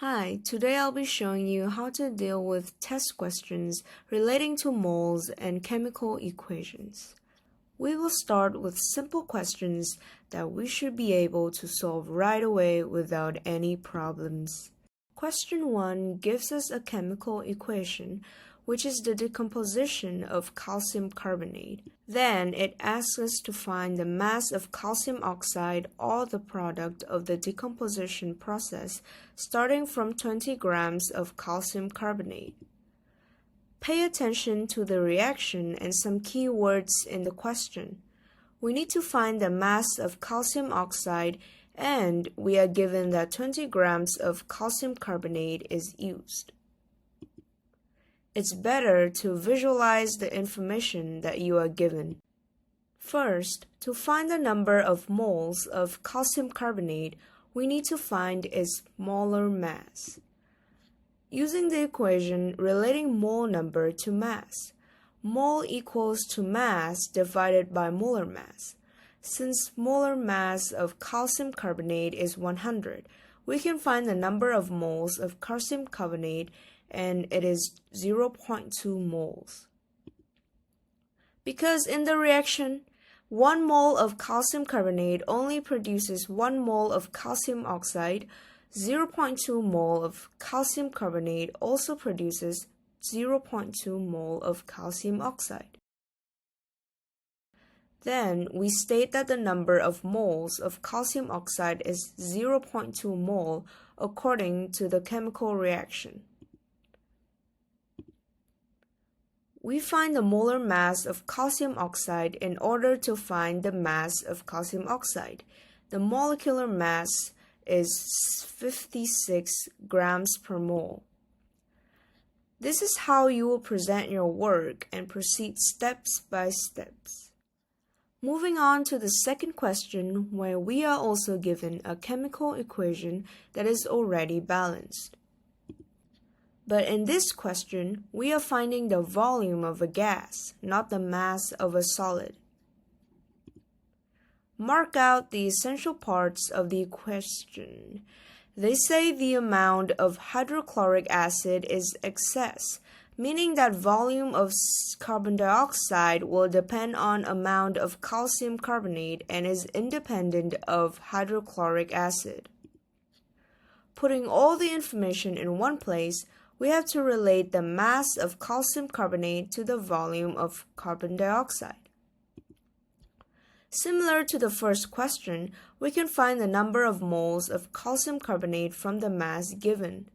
Hi, today I'll be showing you how to deal with test questions relating to moles and chemical equations. We will start with simple questions that we should be able to solve right away without any problems. Question 1 gives us a chemical equation, which is the decomposition of calcium carbonate. Then it asks us to find the mass of calcium oxide or the product of the decomposition process starting from 20 grams of calcium carbonate. Pay attention to the reaction and some key words in the question. We need to find the mass of calcium oxide, and we are given that 20 grams of calcium carbonate is used. It's better to visualize the information that you are given. First, to find the number of moles of calcium carbonate, we need to find its molar mass. Using the equation relating mole number to mass, mole equals to mass divided by molar mass. Since molar mass of calcium carbonate is 100, we can find the number of moles of calcium carbonate, and it is 0.2 moles. Because in the reaction, 1 mole of calcium carbonate only produces 1 mole of calcium oxide, 0.2 mole of calcium carbonate also produces 0.2 mole of calcium oxide. Then we state that the number of moles of calcium oxide is 0.2 mole according to the chemical reaction. We find the molar mass of calcium oxide in order to find the mass of calcium oxide. The molecular mass is 56 grams per mole. This is how you will present your work and proceed steps by steps. Moving on to the second question, where we are also given a chemical equation that is already balanced. But in this question, we are finding the volume of a gas, not the mass of a solid. Mark out the essential parts of the question. They say the amount of hydrochloric acid is excess, meaning that volume of carbon dioxide will depend on amount of calcium carbonate and is independent of hydrochloric acid. Putting all the information in one place, we have to relate the mass of calcium carbonate to the volume of carbon dioxide. Similar to the first question, we can find the number of moles of calcium carbonate from the mass given.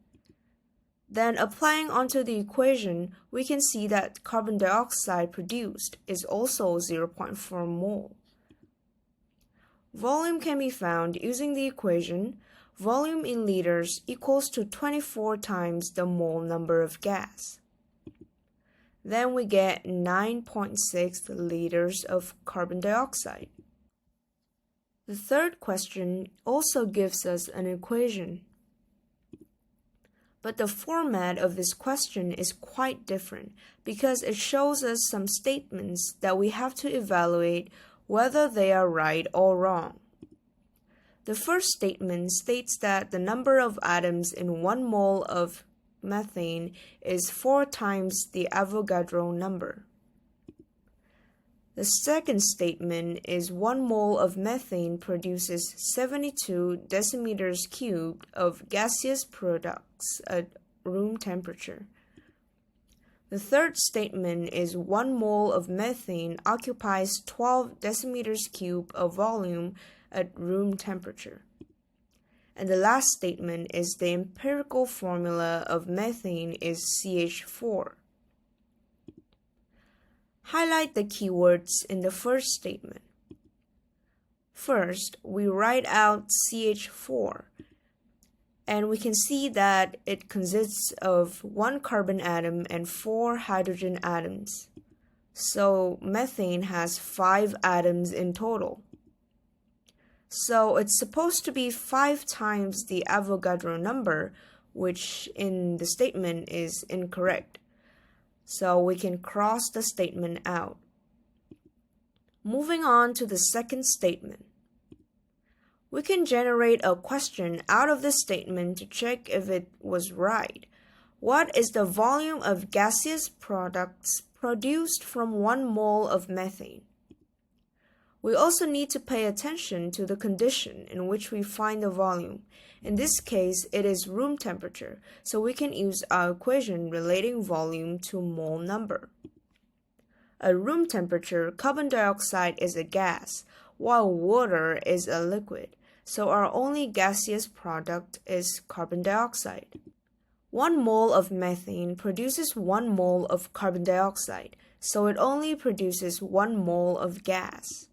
Then, applying onto the equation, we can see that carbon dioxide produced is also 0.4 mole. Volume can be found using the equation. Volume in liters equals to 24 times the mole number of gas. Then we get 9.6 liters of carbon dioxide. The third question also gives us an equation. But the format of this question is quite different because it shows us some statements that we have to evaluate whether they are right or wrong. The first statement states that the number of atoms in 1 mole of methane is 4 times the Avogadro number. The second statement is 1 mole of methane produces 72 decimeters cubed of gaseous products at room temperature. The third statement is 1 mole of methane occupies 12 decimeters cubed of volume at room temperature. And the last statement is the empirical formula of methane is CH4. Highlight the keywords in the first statement. First, we write out CH4, and we can see that it consists of 1 carbon atom and 4 hydrogen atoms. So methane has 5 atoms in total. So it's supposed to be 5 times the Avogadro number, which in the statement is incorrect. So we can cross the statement out. Moving on to the second statement. We can generate a question out of this statement to check if it was right. What is the volume of gaseous products produced from 1 mole of methane? We also need to pay attention to the condition in which we find the volume. In this case, it is room temperature, so we can use our equation relating volume to mole number. At room temperature, carbon dioxide is a gas, while water is a liquid, so our only gaseous product is carbon dioxide. 1 mole of methane produces 1 mole of carbon dioxide, so it only produces 1 mole of gas.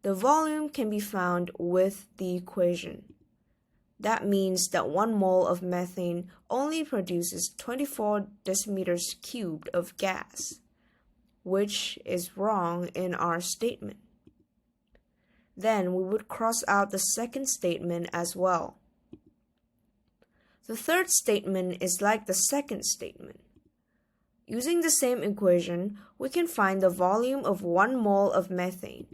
The volume can be found with the equation. That means that 1 mole of methane only produces 24 decimeters cubed of gas, which is wrong in our statement. Then we would cross out the second statement as well. The third statement is like the second statement. Using the same equation, we can find the volume of 1 mole of methane.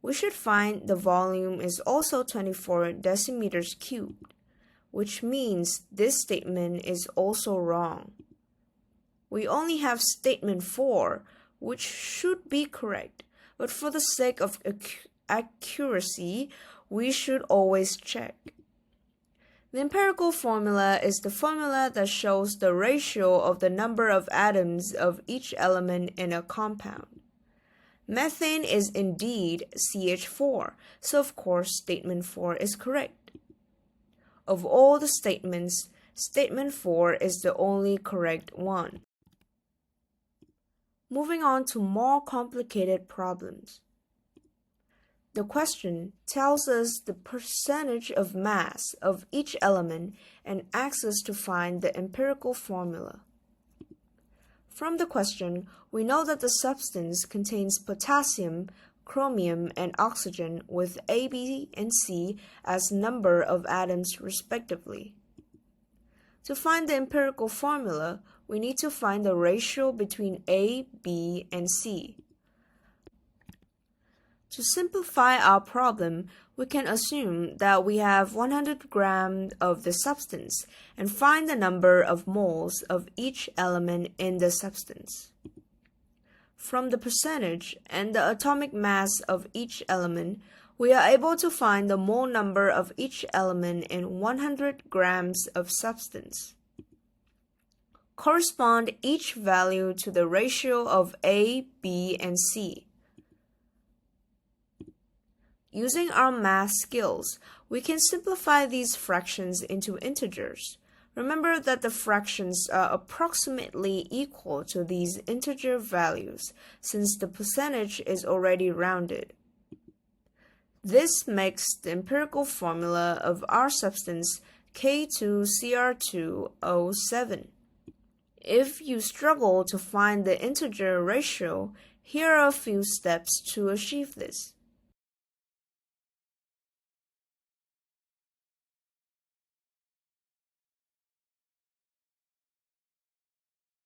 We should find the volume is also 24 decimeters cubed, which means this statement is also wrong. We only have statement 4, which should be correct, but for the sake of accuracy, we should always check. The empirical formula is the formula that shows the ratio of the number of atoms of each element in a compound. Methane is indeed CH4, so of course statement 4 is correct. Of all the statements, statement 4 is the only correct one. Moving on to more complicated problems. The question tells us the percentage of mass of each element and asks us to find the empirical formula. From the question, we know that the substance contains potassium, chromium, and oxygen with A, B, and C as number of atoms respectively. To find the empirical formula, we need to find the ratio between A, B, and C. To simplify our problem, we can assume that we have 100 grams of the substance and find the number of moles of each element in the substance. From the percentage and the atomic mass of each element, we are able to find the mole number of each element in 100 grams of substance. Correspond each value to the ratio of A, B, and C. Using our math skills, we can simplify these fractions into integers. Remember that the fractions are approximately equal to these integer values, since the percentage is already rounded. This makes the empirical formula of our substance K2Cr2O7. If you struggle to find the integer ratio, here are a few steps to achieve this.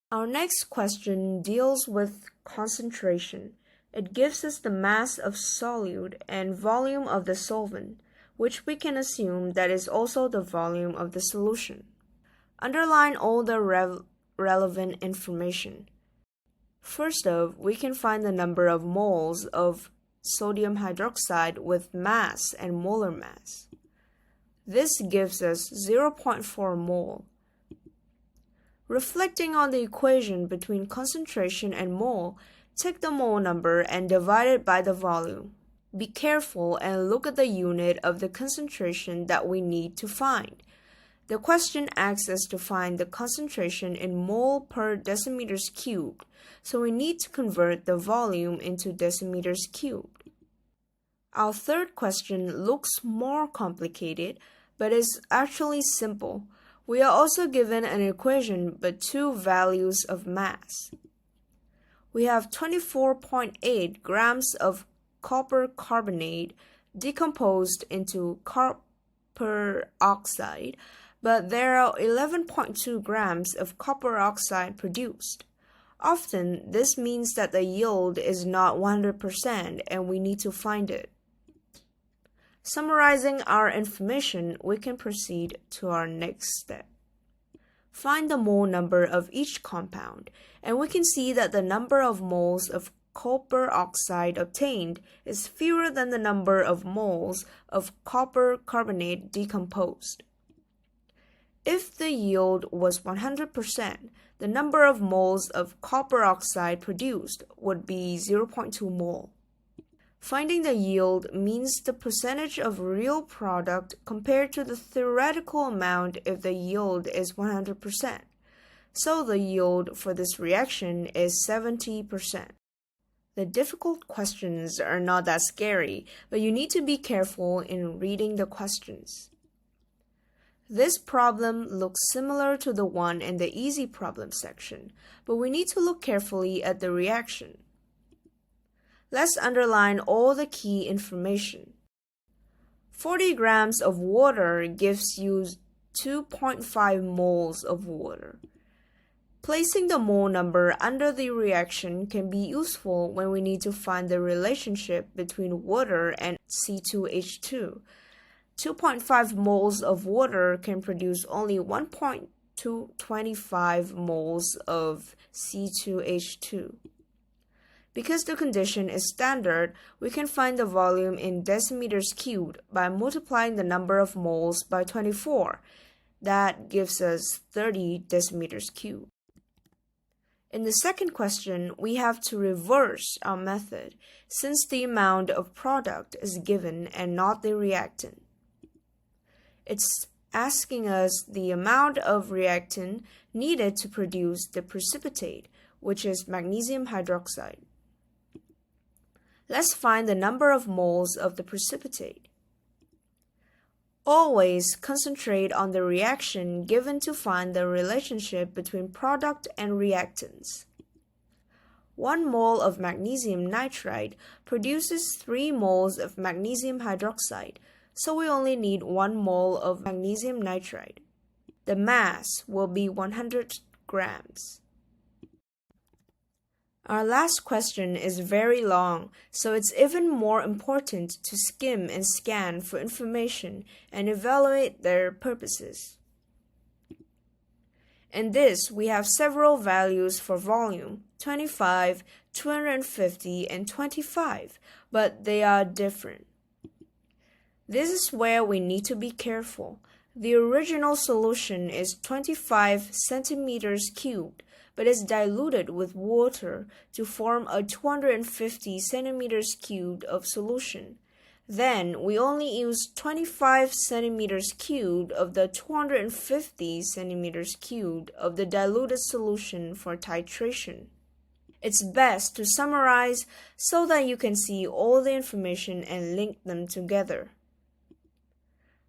Our next question deals with concentration. It gives us the mass of solute and volume of the solvent, which we can assume that is also the volume of the solution. Underline all the relevant information. First off, we can find the number of moles of sodium hydroxide with mass and molar mass. This gives us 0.4 mole. Reflecting on the equation between concentration and mole, take the mole number and divide it by the volume. Be careful and look at the unit of the concentration that we need to find. The question asks us to find the concentration in mole per decimeters cubed, so we need to convert the volume into decimeters cubed. Our third question looks more complicated, but is actually simple. We are also given an equation but two values of mass. We have 24.8 grams of copper carbonate decomposed into copper oxide, but there are 11.2 grams of copper oxide produced. Often, this means that the yield is not 100% and we need to find it. Summarizing our information, we can proceed to our next step. Find the mole number of each compound, and we can see that the number of moles of copper oxide obtained is fewer than the number of moles of copper carbonate decomposed. If the yield was 100%, the number of moles of copper oxide produced would be 0.2 mole. Finding the yield means the percentage of real product compared to the theoretical amount if the yield is 100%. So the yield for this reaction is 70%. The difficult questions are not that scary, but you need to be careful in reading the questions. This problem looks similar to the one in the easy problem section, but we need to look carefully at the reaction. Let's underline all the key information. 40 grams of water gives you 2.5 moles of water. Placing the mole number under the reaction can be useful when we need to find the relationship between water and C2H2. 2.5 moles of water can produce only 1.225 moles of C2H2. Because the condition is standard, we can find the volume in decimeters cubed by multiplying the number of moles by 24. That gives us 30 decimeters cubed. In the second question, we have to reverse our method since the amount of product is given and not the reactant. It's asking us the amount of reactant needed to produce the precipitate, which is magnesium hydroxide. Let's find the number of moles of the precipitate. Always concentrate on the reaction given to find the relationship between product and reactants. 1 mole of magnesium nitride produces 3 moles of magnesium hydroxide, so we only need 1 mole of magnesium nitride. The mass will be 100 grams. Our last question is very long, so it's even more important to skim and scan for information and evaluate their purposes. In this, we have several values for volume, 25, 250, and 25, but they are different. This is where we need to be careful. The original solution is 25 centimeters cubed, but is diluted with water to form a 250 centimeters cubed of solution. Then we only use 25 centimeters cubed of the 250 centimeters cubed of the diluted solution for titration. It's best to summarize so that you can see all the information and link them together.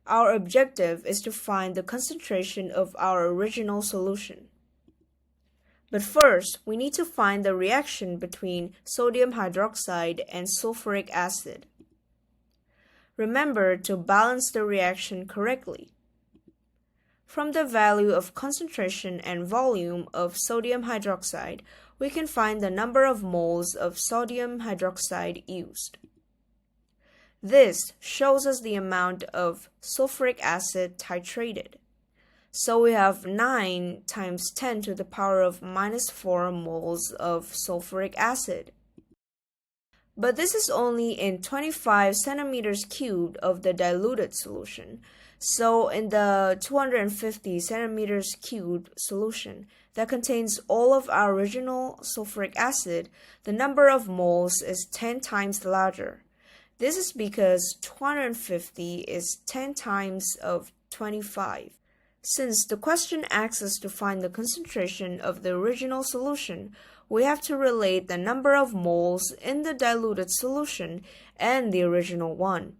Our objective is to find the concentration of our original solution. But first, we need to find the reaction between sodium hydroxide and sulfuric acid. Remember to balance the reaction correctly. From the value of concentration and volume of sodium hydroxide, we can find the number of moles of sodium hydroxide used. This shows us the amount of sulfuric acid titrated. So we have 9 times 10 to the power of minus 4 moles of sulfuric acid. But this is only in 25 centimeters cubed of the diluted solution. So in the 250 centimeters cubed solution that contains all of our original sulfuric acid, the number of moles is 10 times larger. This is because 250 is 10 times of 25. Since the question asks us to find the concentration of the original solution, we have to relate the number of moles in the diluted solution and the original one.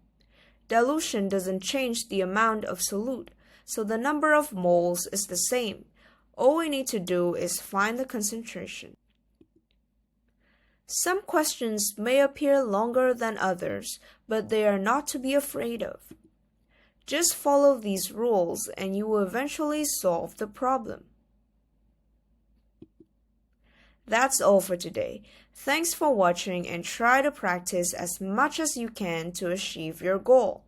Dilution doesn't change the amount of solute, so the number of moles is the same. All we need to do is find the concentration. Some questions may appear longer than others, but they are not to be afraid of. Just follow these rules and you will eventually solve the problem. That's all for today. Thanks for watching and try to practice as much as you can to achieve your goal.